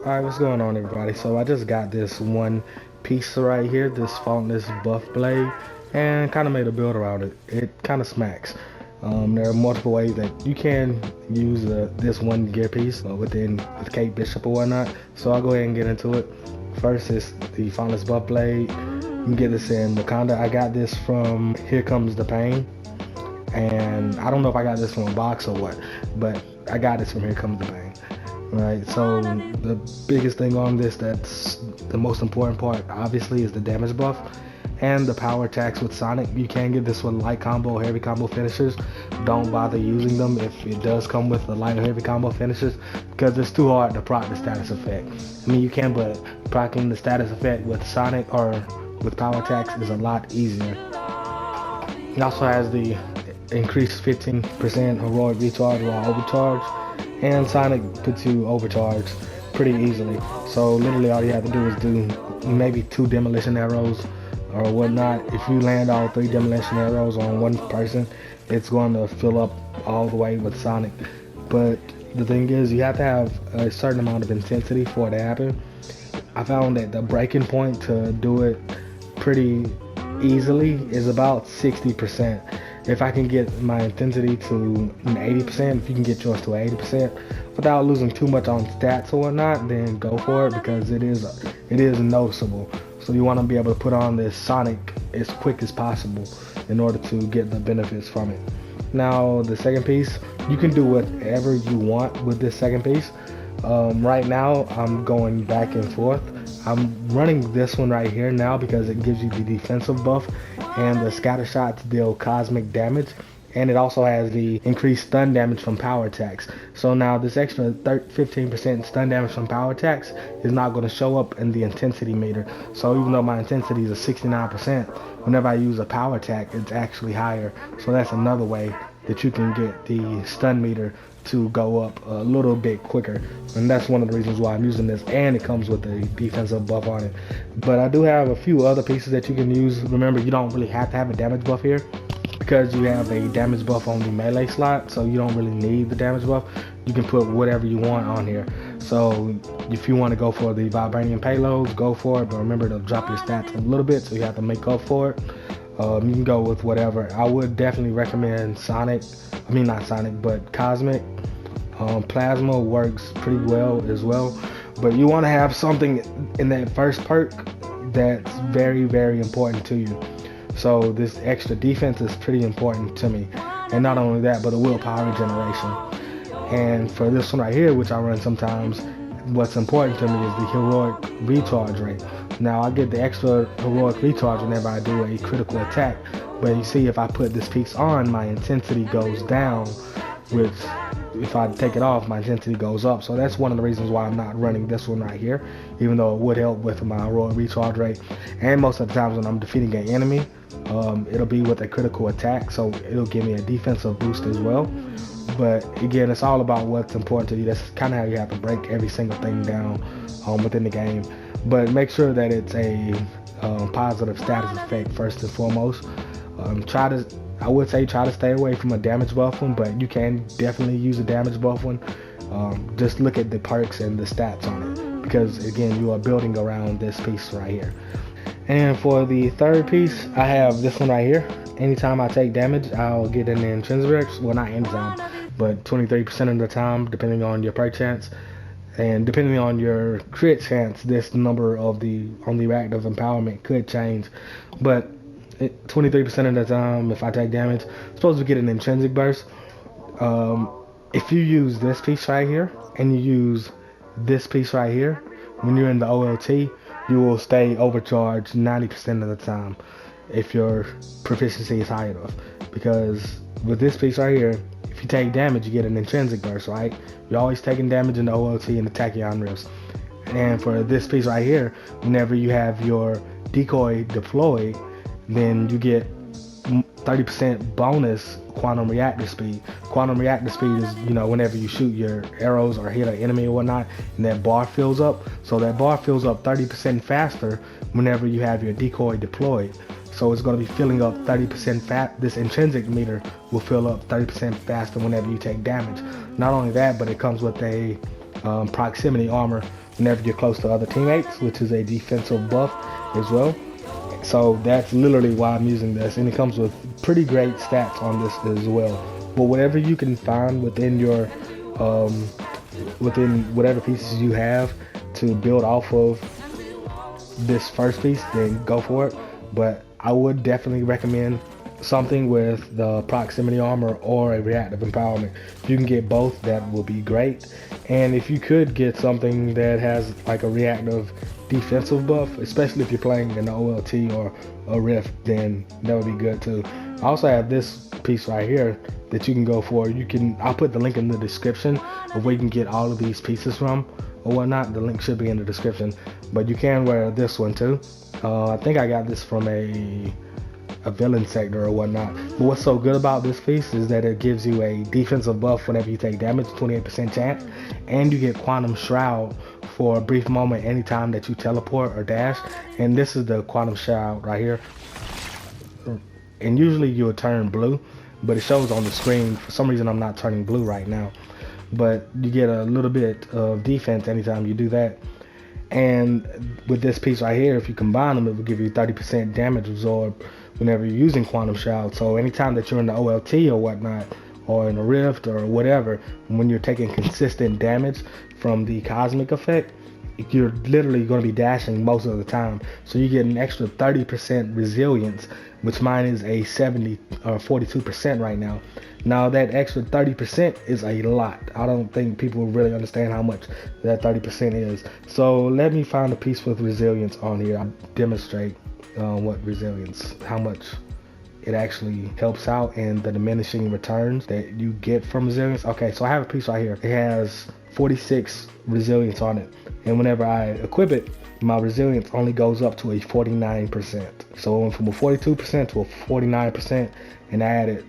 Alright, what's going on everybody? So I just got this one piece right here, this faultless buff blade, and kind of made a build around it. It kind of smacks. There are multiple ways that you can use this one gear piece with Kate Bishop or whatnot. So I'll go ahead and get into it. First is the faultless buff blade. You can get this in Wakanda. I got this from Here Comes the Pain. And I don't know if I got this from a box or what, but I got this from Here Comes the Pain. Right, so the biggest thing on this, that's the most important part, obviously, is the damage buff and the power attacks with Sonic. You can get this with light combo or heavy combo finishers. Don't bother using them if it does come with the light or heavy combo finishers, because it's too hard to proc the status effect. I mean, you can, but proccing the status effect with Sonic or with power attacks is a lot easier. It also has the increased 15% heroic recharge while overcharge, and Sonic puts you overcharged pretty easily. So literally all you have to do is do maybe 2 demolition arrows or whatnot. If you land all 3 demolition arrows on one person, it's going to fill up all the way with Sonic. But the thing is, you have to have a certain amount of intensity for it to happen. I found that the breaking point to do it pretty easily is about 60%. If I can get my intensity to 80%, if you can get yours to 80% without losing too much on stats or whatnot, then go for it, because it is noticeable. So you want to be able to put on this Sonic as quick as possible in order to get the benefits from it. Now the second piece, you can do whatever you want with this second piece. Right now I'm going back and forth. I'm running this one right here now because it gives you the defensive buff and the scatter shot to deal cosmic damage, and it also has the increased stun damage from power attacks. So now this extra 15% stun damage from power attacks is not going to show up in the intensity meter. So even though my intensity is a 69%, whenever I use a power attack, it's actually higher. So that's another way that you can get the stun meter to go up a little bit quicker, and that's one of the reasons why I'm using this, and it comes with a defensive buff on it. But I do have a few other pieces that you can use. Remember, you don't really have to have a damage buff here because you have a damage buff on the melee slot, so you don't really need the damage buff. You can put whatever you want on here. So if you want to go for the Vibranium payloads, go for it, but remember to drop your stats a little bit, so you have to make up for it. You can go with whatever. I would definitely recommend Sonic. I mean, not Sonic, but Cosmic. Plasma works pretty well as well. But you want to have something in that first perk that's very, very important to you. So this extra defense is pretty important to me. And not only that, but a willpower regeneration. And for this one right here, which I run sometimes, what's important to me is the heroic recharge rate. Now I get the extra heroic recharge whenever I do a critical attack, but you see, if I put this piece on, my intensity goes down, which if I take it off, my intensity goes up. So that's one of the reasons why I'm not running this one right here, even though it would help with my heroic recharge rate. And most of the times when I'm defeating an enemy, it'll be with a critical attack, so it'll give me a defensive boost as well. But again, it's all about what's important to you. That's kind of how you have to break every single thing down within the game. But make sure that it's a positive status effect first and foremost. I would say try to stay away from a damage buff one, but you can definitely use a damage buff one. Just look at the perks and the stats on it, because again, you are building around this piece right here. And for the third piece, I have this one right here. Anytime I take damage, I'll get an intrinsic, well, not anytime, but 23% of the time, depending on your perk chance. And depending on your crit chance, this number of the on the reactive empowerment could change. But 23% of the time, if I take damage, I'm supposed to get an intrinsic burst. If you use this piece right here, and you use this piece right here, when you're in the OLT, you will stay overcharged 90% of the time if your proficiency is high enough. Because with this piece right here, if you take damage, you get an intrinsic burst, right? You're always taking damage in the OLT and the tachyon rifts. And for this piece right here, whenever you have your decoy deployed, then you get 30% bonus quantum reactor speed. Quantum reactor speed is, whenever you shoot your arrows or hit an enemy or whatnot, and that bar fills up. So that bar fills up 30% faster whenever you have your decoy deployed. So it's going to be filling up 30% this intrinsic meter will fill up 30% faster whenever you take damage. Not only that, but it comes with a proximity armor whenever you're close to other teammates, which is a defensive buff as well. So that's literally why I'm using this, and it comes with pretty great stats on this as well. But whatever you can find within your within whatever pieces you have to build off of this first piece, then go for it. But I would definitely recommend something with the proximity armor or a reactive empowerment. If you can get both, that will be great. And if you could get something that has like a reactive defensive buff, especially if you're playing an OLT or a Rift, then that would be good too. I also have this piece right here that you can go for. I'll put the link in the description of where you can get all of these pieces from or whatnot. The link should be in the description, but you can wear this one too. I think I got this from a villain sector or whatnot. But what's so good about this piece is that it gives you a defensive buff whenever you take damage, 28% chance, and you get Quantum Shroud for a brief moment anytime that you teleport or dash. And this is the Quantum Shroud right here. And usually you'll turn blue, but it shows on the screen. For some reason I'm not turning blue right now. But you get a little bit of defense anytime you do that. And with this piece right here, if you combine them, it will give you 30% damage absorb whenever you're using Quantum Shroud. So anytime that you're in the OLT or whatnot, or in a Rift or whatever, when you're taking consistent damage from the cosmic effect, you're literally going to be dashing most of the time. So you get an extra 30% resilience, which mine is a 70 or 42% right now. Now that extra 30% is a lot. I don't think people really understand how much that 30% is. So let me find a piece with resilience on here. I'll demonstrate what resilience, how much it actually helps out, and the diminishing returns that you get from resilience. Okay, so I have a piece right here. It has 46 resilience on it, and whenever I equip it, my resilience only goes up to a 49%. So it went from a 42% to a 49%, and I added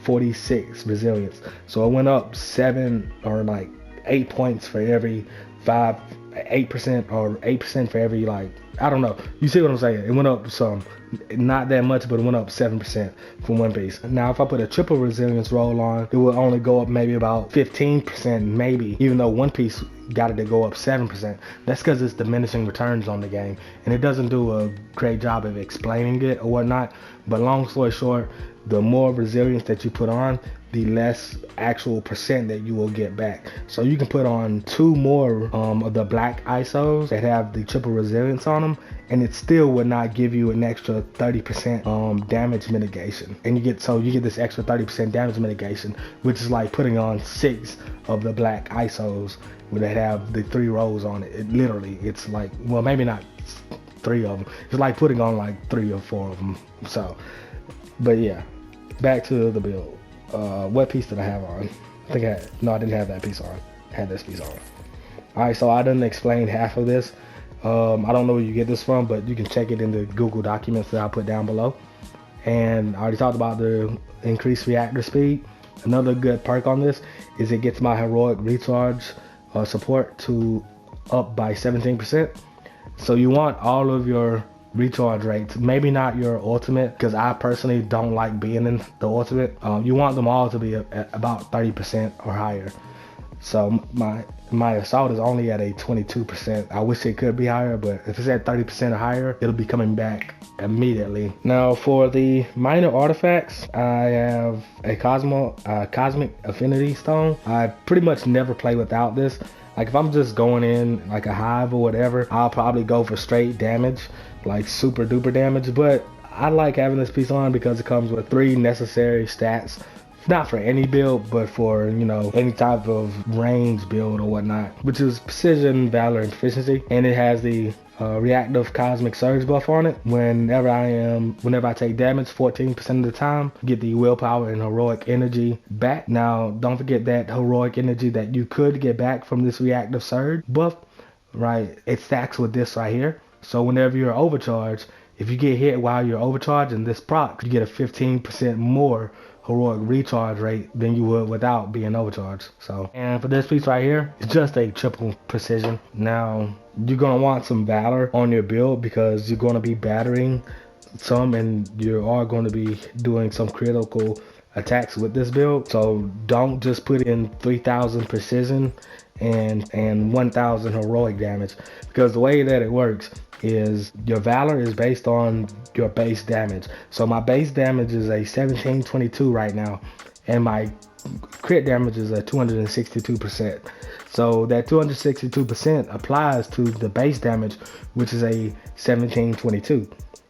46 resilience. So it went up 7 or like 8 points for every 8% or 8% for every, like, I don't know. You see what I'm saying? It went up some. Not that much, but it went up 7% from one piece. Now, if I put a triple resilience roll on, it will only go up maybe about 15%, maybe, even though one piece got it to go up 7%. That's because it's diminishing returns on the game, and it doesn't do a great job of explaining it or whatnot. But long story short, the more resilience that you put on, the less actual percent that you will get back. So you can put on 2 more of the black ISOs that have the triple resilience on them, and it still would not give you an extra 30% damage mitigation. And you get this extra 30% damage mitigation, which is like putting on 6 of the black ISOs that have the 3 rows on it. It's like, well, maybe not 3 of them. It's like putting on like 3 or 4 of them. So, but yeah, back to the build. What piece did I have on? I didn't have that piece on. I had this piece on. Alright, so I didn't explain half of this. I don't know where you get this from, but you can check it in the Google documents that I put down below. And I already talked about the increased reactor speed. Another good perk on this is it gets my heroic recharge support to up by 17%. So you want all of your recharge rates, maybe not your ultimate, because I personally don't like being in the ultimate. You want them all to be at about 30% or higher. So my assault is only at a 22%. I wish it could be higher, but if it's at 30% or higher, it'll be coming back immediately. Now for the minor artifacts, I have a cosmic affinity stone. I pretty much never play without this. Like if I'm just going in like a hive or whatever, I'll probably go for straight damage, like super duper damage. But I like having this piece on because it comes with 3 necessary stats. Not for any build, but for, you know, any type of range build or whatnot, which is precision, valor, and efficiency. And it has the reactive cosmic surge buff on it. Whenever I take damage 14% of the time, get the willpower and heroic energy back. Now don't forget that heroic energy that you could get back from this reactive surge buff, right? It stacks with this right here. So whenever you're overcharged, if you get hit while you're overcharged and this proc, you get a 15% more heroic recharge rate than you would without being overcharged. So, and for this piece right here, it's just a triple precision. Now you're gonna want some valor on your build because you're gonna be battering some, and you are going to be doing some critical attacks with this build. So don't just put in 3000 precision and 1000 heroic damage. Because the way that it works is your valor is based on your base damage. So my base damage is a 1722 right now, and my crit damage is a 262%. So that 262% applies to the base damage, which is a 1722.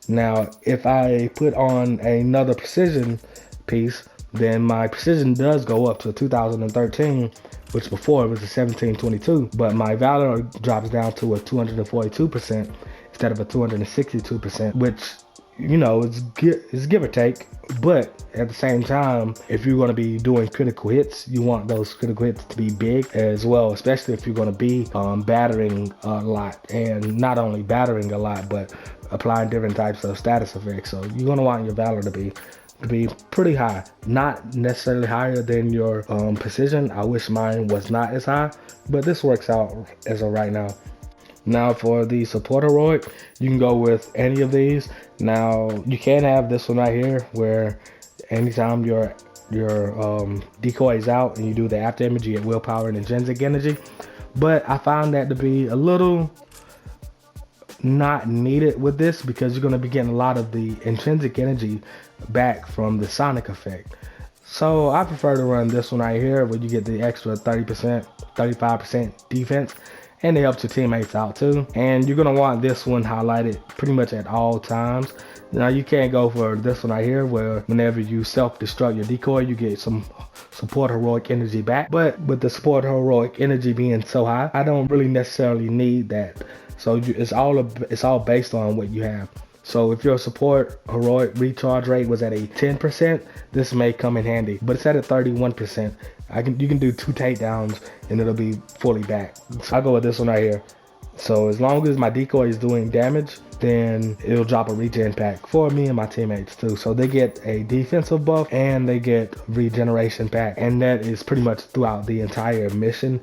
Now, if I put on another precision piece, then my precision does go up to 2013, which before it was a 1722, but my valor drops down to a 242% instead of a 262%, which, you know, it's give or take. But at the same time, if you're going to be doing critical hits, you want those critical hits to be big as well, especially if you're going to be battering a lot, and not only battering a lot, but applying different types of status effects. So you're going to want your valor to be pretty high, not necessarily higher than your precision. I wish mine was not as high, but this works out as of right now. Now for the support heroic, you can go with any of these. Now you can have this one right here, where anytime your decoy is out and you do the after image, you get willpower and intrinsic energy. But I found that to be a little not needed with this, because you're going to be getting a lot of the intrinsic energy back from the sonic effect. So I prefer to run this one right here, where you get the extra 30%, 35% defense, and it helps your teammates out too. And you're going to want this one highlighted pretty much at all times. Now you can't go for this one right here, where whenever you self-destruct your decoy, you get some support heroic energy back. But with the support heroic energy being so high, I don't really necessarily need that. So it's all based on what you have. So if your support heroic recharge rate was at a 10%, this may come in handy. But it's at a 31%. You can do 2 takedowns and it'll be fully back. So I'll go with this one right here. So as long as my decoy is doing damage, then it'll drop a regen pack for me and my teammates too. So they get a defensive buff and they get regeneration pack. And that is pretty much throughout the entire mission,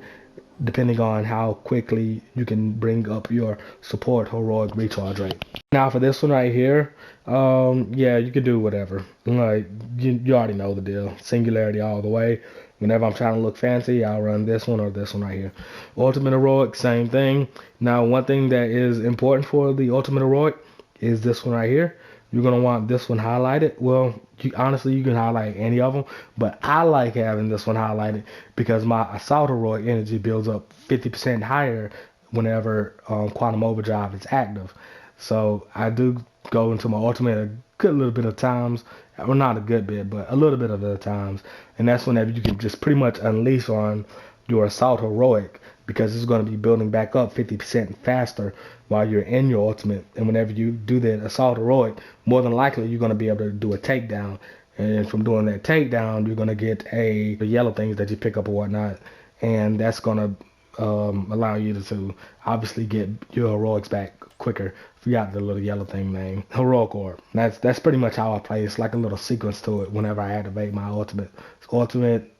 depending on how quickly you can bring up your support heroic recharge rate. Now for this one right here, yeah, you can do whatever. Like you already know the deal. Singularity all the way. Whenever I'm trying to look fancy, I'll run this one or this one right here. Ultimate heroic, same thing. Now one thing that is important for the ultimate heroic is this one right here. You're going to want this one highlighted. Well, honestly, you can highlight any of them, but I like having this one highlighted because my assault heroic energy builds up 50% higher whenever quantum overdrive is active. So I do go into my ultimate a good little bit of times. Well, not a good bit, but a little bit of the times. And that's whenever you can just pretty much unleash on your assault heroic, because it's going to be building back up 50% faster while you're in your ultimate. And whenever you do that assault heroic, more than likely you're going to be able to do a takedown. And from doing that takedown, you're going to get the yellow things that you pick up or whatnot. And that's going to allow you to obviously get your heroics back quicker. Forgot the little yellow thing name. Heroic orb. That's pretty much how I play. It's like a little sequence to it whenever I activate my ultimate. It's ultimate,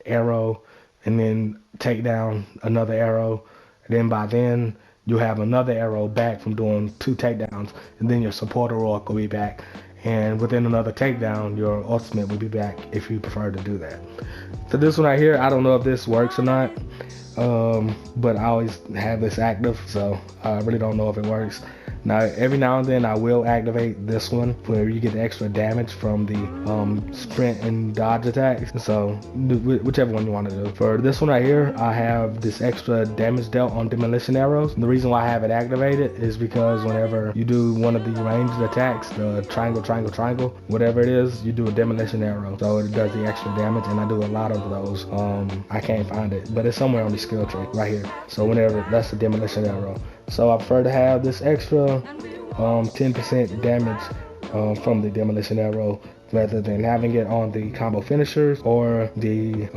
arrow, and then take down another arrow. And then by then, you'll have another arrow back from doing 2 takedowns. And then your support heroic will be back. And within another takedown, your ultimate will be back if you prefer to do that. So this one right here, I don't know if this works or not. But I always have this active, so I really don't know if it works. Now, every now and then I will activate this one where you get the extra damage from the sprint and dodge attacks. So whichever one you want to do. For this one right here, I have this extra damage dealt on demolition arrows. And the reason why I have it activated is because whenever you do one of the ranged attacks, the triangle, whatever it is, you do a demolition arrow. So it does the extra damage, and I do a lot of those. I can't find it, but it's somewhere on the skill tree right here. So whenever, that's the demolition arrow. So I prefer to have this extra 10% damage from the demolition arrow rather than having it on the combo finishers or the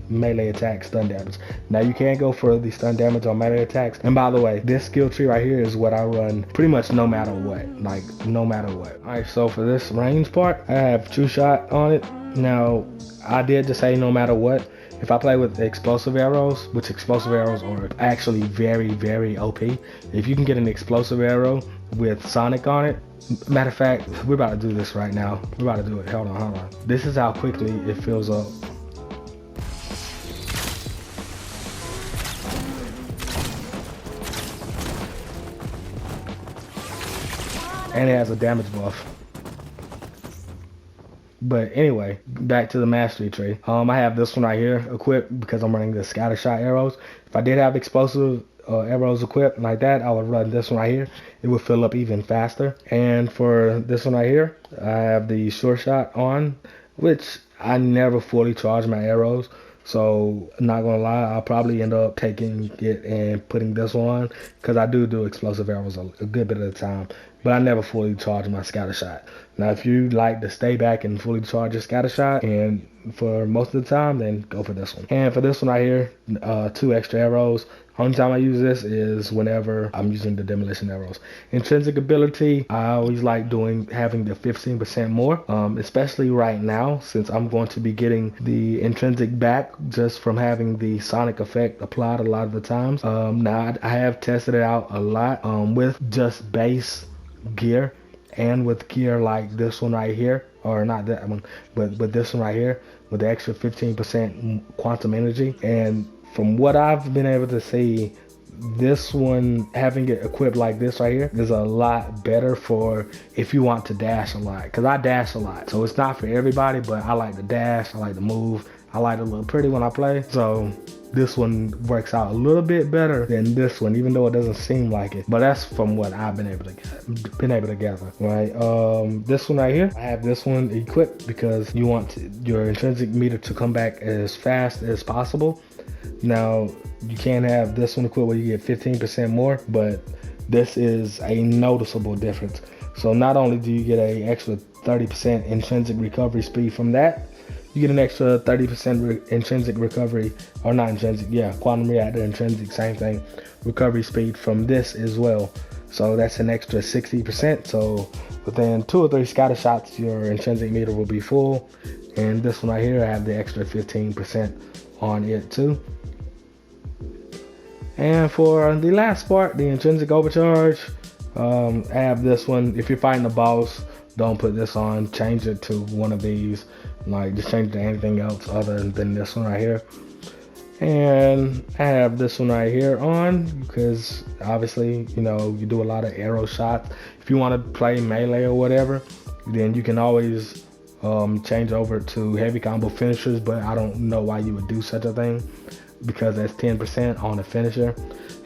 melee attack stun damage. Now you can go for the stun damage on melee attacks. And by the way, this skill tree right here is what I run pretty much no matter what. Like no matter what. Alright, so for this range part, I have True Shot on it. Now I did just say no matter what. If I play with explosive arrows, which explosive arrows are actually very, very OP. If you can get an explosive arrow with Sonic on it, matter of fact, we're about to do this right now. We're about to do it. Hold on. This is how quickly it fills up. and it has a damage buff. But anyway, back to the mastery tree. I have this one right here equipped because I'm running the scatter shot arrows. If I did have explosive arrows equipped like that, I would run this one right here. It would fill up even faster. And for this one right here, I have the sure shot on, which I never fully charge my arrows. So I'm not gonna lie, I'll probably end up taking it and putting this one on because I do explosive arrows a good bit of the time, but I never fully charge my scatter shot. Now, if you like to stay back and fully charge your scatter shot and for most of the time, then go for this one. And for this one right here, 2 extra arrows. Only time I use this is whenever I'm using the demolition arrows. Intrinsic ability, I always like having the 15% more, especially right now since I'm going to be getting the intrinsic back just from having the sonic effect applied a lot of the times. Now I have tested it out a lot with just base gear and with gear like this one right here, or not that one, but this one right here with the extra 15% quantum energy. And from what I've been able to see, this one, having it equipped like this right here, is a lot better for if you want to dash a lot, because I dash a lot. So it's not for everybody, but I like to dash, I like to move, I like to look pretty when I play. So this one works out a little bit better than this one, even though it doesn't seem like it. But that's from what I've been able to gather, right? This one right here, I have this one equipped because you want your intrinsic meter to come back as fast as possible. Now, you can have this one equipped where you get 15% more, but this is a noticeable difference. So not only do you get an extra 30% intrinsic recovery speed from that, you get an extra 30% intrinsic recovery, or not intrinsic, yeah, quantum reactor intrinsic, same thing, recovery speed from this as well. So that's an extra 60%. So within 2 or 3 scatter shots, your intrinsic meter will be full. And this one right here, I have the extra 15% on it too. And for the last part, the intrinsic overcharge, I have this one. If you're fighting a boss, don't put this on, change it to one of these. Like, just change it to anything else other than this one right here. And I have this one right here on because obviously, you know, you do a lot of arrow shots. If you want to play melee or whatever, then you can always change over to heavy combo finishers, but I don't know why you would do such a thing, because that's 10% on the finisher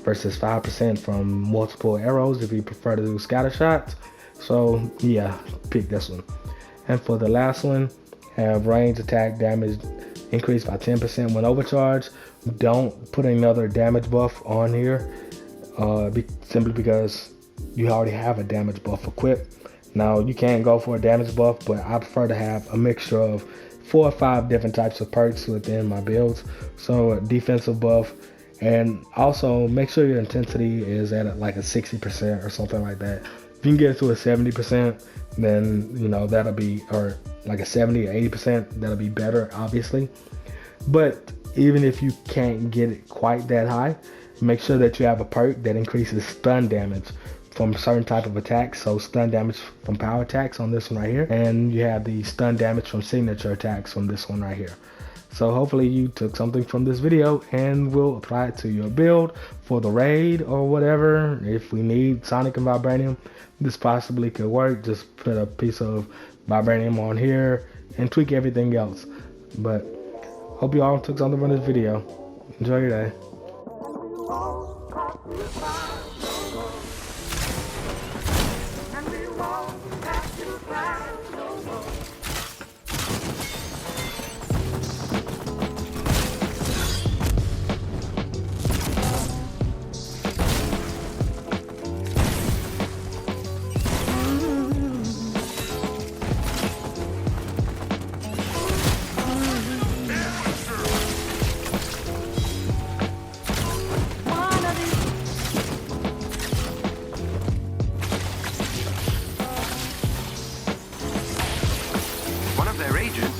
versus 5% from multiple arrows if you prefer to do scatter shots. So yeah, pick this one. And for the last one, have range attack damage increased by 10% when overcharged. Don't put another damage buff on here, simply because you already have a damage buff equipped. Now, you can go for a damage buff, but I prefer to have a mixture of 4 or 5 different types of perks within my builds. So a defensive buff, and also make sure your intensity is at like a 60% or something like that. If you can get it to a 70%, then, you know, that'll be, or like a 70 or 80%, that'll be better, obviously. But even if you can't get it quite that high, make sure that you have a perk that increases stun damage from certain type of attacks. So stun damage from power attacks on this one right here, and you have the stun damage from signature attacks on this one right here. So hopefully you took something from this video and will apply it to your build for the raid or whatever. If we need Sonic and Vibranium, this possibly could work. Just put a piece of Vibranium on here and tweak everything else. But hope you all took something from this video. Enjoy your day.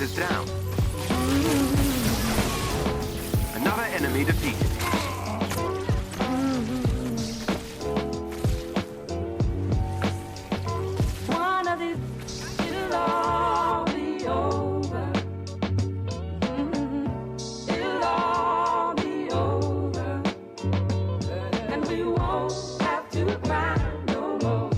Is down. Another enemy defeated. One of these, it'll all be over. It'll all be over. And we won't have to cry no more.